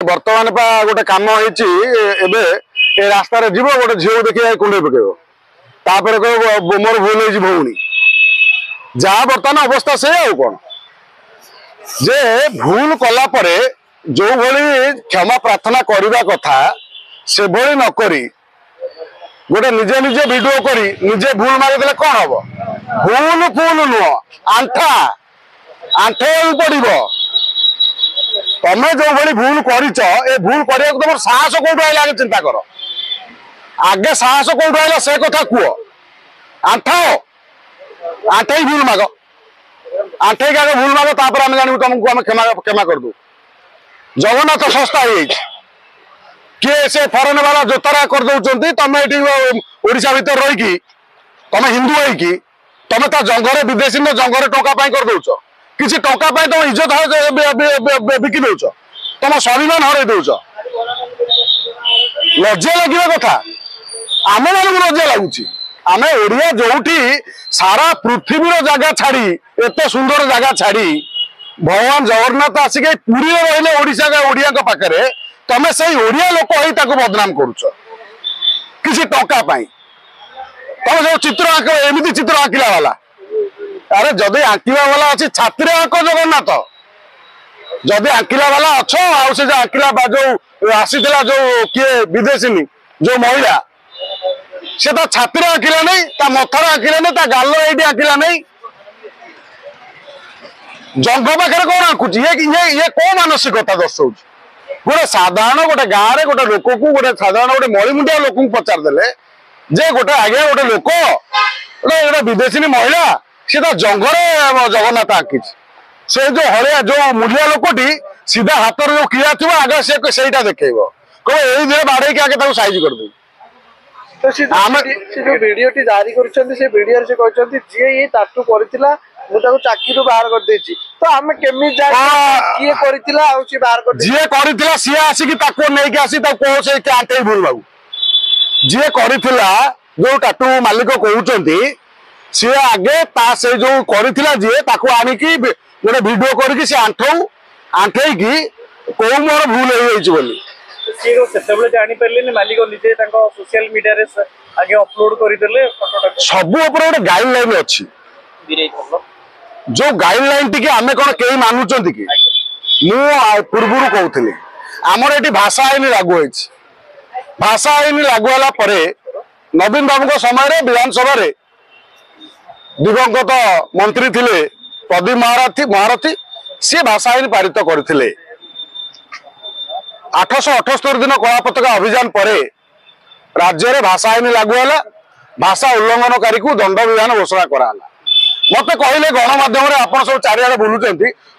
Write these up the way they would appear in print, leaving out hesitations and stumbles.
बर्तमान पा गोटे कम होबे ए रास्ता रे जीव गोटे झील देखिए कुंडे पकेब तापर कह मोर भूल हो भौणी जहाँ बर्तमान अवस्था से आउ कौन जे भूल कला परे जो भली क्षमा प्रार्थना करने कथा से भली नकरी गोटे निजे निजे वीडियो करी निजे भूल मारिदे कौन हम भूल नुह आंठा आंठे पड़ो तमें जो भली भूल कर भूल करने तुम साहस कौट आगे आगे चिंता कर आगे साहस कौट आला से कथा कह आंठाओ आंठे भूल माग आंठे आगे भूल माग तापर आम जानू तुमको आम क्षमा क्षमा कर दू जगन्नाथ संस्था किए से फरेन वाला जोतारा कर दौरान तमें ये ओडिशा भितर रही तुम हिंदू होगी तुम जंगरे विदेशी जंगरे टंका कर दौच किसी टंका तुम इज्जत बिकी दौच तुम स्वाभिमान हर दौच लज्जा लगे कथा आम मान लज्जा लगुच आम ओडिया जो सारा पृथ्वी जगह छाड़ी एत सुंदर जगह छाड़ी भगवान जगन्नाथ आसिक पुरी रही ओडिशा ओडिया पाखे तमें से ओडिया लोक ही बदनाम करुच किसी टंका तुम जो चित्र आंक एमती चित्र आंकिला वाला अरे जदि आंकिला वाला अच्छी छात्री आंक जगन्नाथ जदि आंकिला वाला अच्छ आ से आंकिला जो आसीला जो किए विदेशी जो महिला से छाती आंकिला नहीं मथर आंकिला नहीं गाल ये आंकिला नहीं जंग पाखे कौन आंकुच ये कौ मानसिकता दर्शाऊ गोटे साधारण गोटे गाँव में गोटे लोक को गोटे साधारण गोटे मणिमुंडिया लोक पचारदे जे गोटे आगे गोटे लोक गोटे विदेशी महिला सी जंगरे जगन्नाथ आंकी से जो हलिया जो मुलिया लोकटी सीधा हाथ जो किया थी आगे से देखेब कह ये बाड़े के आगे साइज कर दे तो जो वीडियो जारी कर जी ये टाटू कर चाकरी बाहर कर देछि तो हम केमी जा किए करथिला आ सी बाहर कर जे करथिला सी आसी कि ताको नै के आसी ता को से आंटे भूल बाबू जे करथिला जो टाटू मालिक कहउचंती सी आगे ता से जो करथिला जे ताको आनी कि गोटे वीडियो करके से आंठई की को मोर भूल हो जाइछ बोली सी सेतेबले जानि परले मालिक निजे ताको सोशल मीडिया रे आगे अपलोड करि देले फोटोटा सब ऊपर गोटे गाइडलाइन अछि जो गाइडलाइन टी आमे कौन कई मानुचंती कि मु पूर्व कहूली आमर ये भाषा आईन लागू भाषा आईन लागू होला परे नवीन बाबू समय विधानसभा दिवंगत मंत्री थिले प्रदीप महारथी सी भाषा आईन पारित करथिले 878 दिन कला पताका अभियान परे राज्य में भाषा आईन लागू होला भाषा उल्लंघनकारी को दंड विधान घोषणा कराला मत कहले गणमाध्यम आप सब चारिड़े बुलूं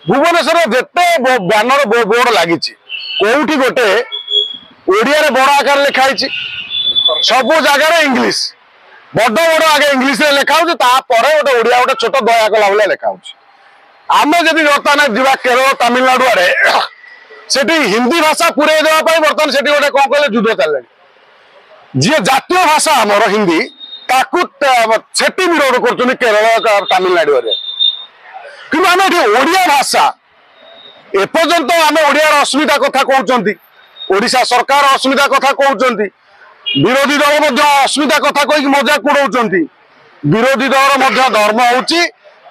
भुवनेश्वर जिते बैनर बोर्ड लगी कौटी गोटे ओडिया रे बड़ आकार लिखाई सब जगार इंग्लीश बड़ बड़ आगे इंग्लीश लिखा गोटे ओडिया गोटे छोट दया कला भाया लिखा आम जब बर्तमान जा केरल तमिलनाडु आड़े से हिंदी भाषा पूरे देवाई बर्तमान से गोटे कौन कहले युद्ध चल जी जातीय भाषा आमर हिंदी सेठी विरोध कर केरल तमिलनाडु कि आम ओडिया भाषा एपर्यंत आम ओडिया अस्मिता कथा कहते ओडिशा सरकार अस्मिता कथा कहते विरोधी दल अस्मिता कथा कही मजाक उड़ाउं विरोधी दल धर्म होची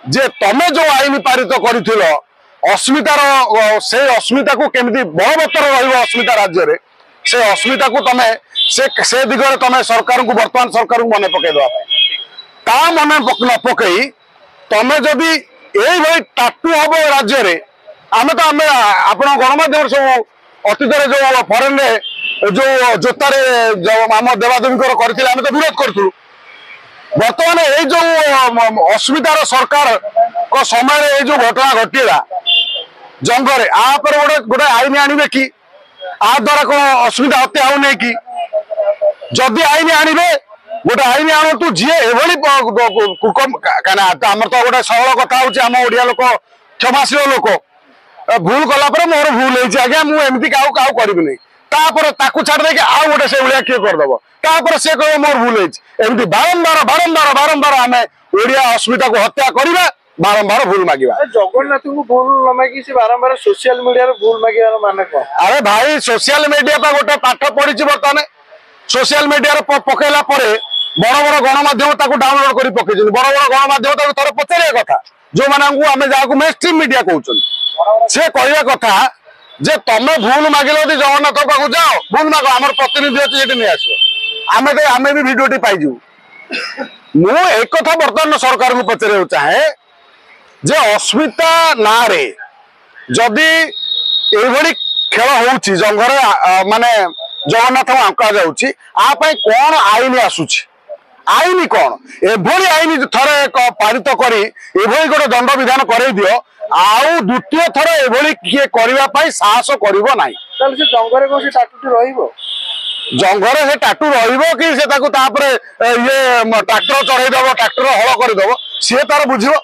जे तमे जो आईन पारित कर अस्मितार से अस्मिता को केमिति बलवत्तर रस्मिता राज्य में से अस्मिता को तमे से दिगरे तमे सरकार को वर्तमान सरकार को मन पकईदा मन न पकई तमे जदि ये टाटू हम राज्य में आम तो आम आप गणमाध्यम सब अतीत जो फरेन जो जोतारे आम देवादेवी करते आम तो विरोध करूँ बर्तमान ये जो अस्मितार सरकार को समय जो घटना घटीला जंगरे आप गोटे गोटे आईन आने कि आ द्वारा कौन अस्मिता हत्या हो कि जदि आईन आने गोटे आईन आणतु जी कुकम कहीं आमर तो गोटे सरल कथा होम ओडिया लोक क्षमाशील लोक भूल कलापर मोर भूल होगी आज्ञा मुझे क्या करी छाड़ दे आउ गोटे से भाया किए करदेव तापर से कह मोर भूल होती बारंबार बारंबार बारंबार आम ओडिया अस्मिता को हत्या करवा बारंबार भूल मांगा। जगन्नाथ को भूल न मागी से बारंबार सोशल मीडिया भूल मागिबार माने कौन? अरे भाई सोशल मीडिया पर गोटे पाठ पढ़ी बर्तमान सोशल मीडिया पकेला बड़ बड़ गणमाध्यम डाउनलोड कर पकई बड़ बड़ गणमाध्यम थोड़ा पचार कथा जो मैंने आम जहाँ मेन स्ट्रीम मीडिया कहते सी कहवा कथा जे तमे भूल मागिल जगन्नाथ पाक जाओ भूल माग आम प्रतिनिधि अच्छी ये नहीं आसो आम भी भिडियो पाइजु मु एक कथा बर्तमान सरकार को पचार चाहे जे अस्मिता ना रे जदि ये खेल होउची जंगरे माने जगन्नाथ आंका जाउची आ कौन आईन आसुची आईन कौन एभली आईन थरे पारित करी एभली गोटे दंड विधान करे दियो आउ द्वितीय थर एभली किए करबा पई साहस करिवो नाही ताले से जंगरे को से टाटुटी रहिबो जंगरे से टाटू रहिबो कि से ताकू तापरे ये ट्रैक्टर चढ़ाई दबो ट्रैक्टर हल कर दबो सी तार बुझिबो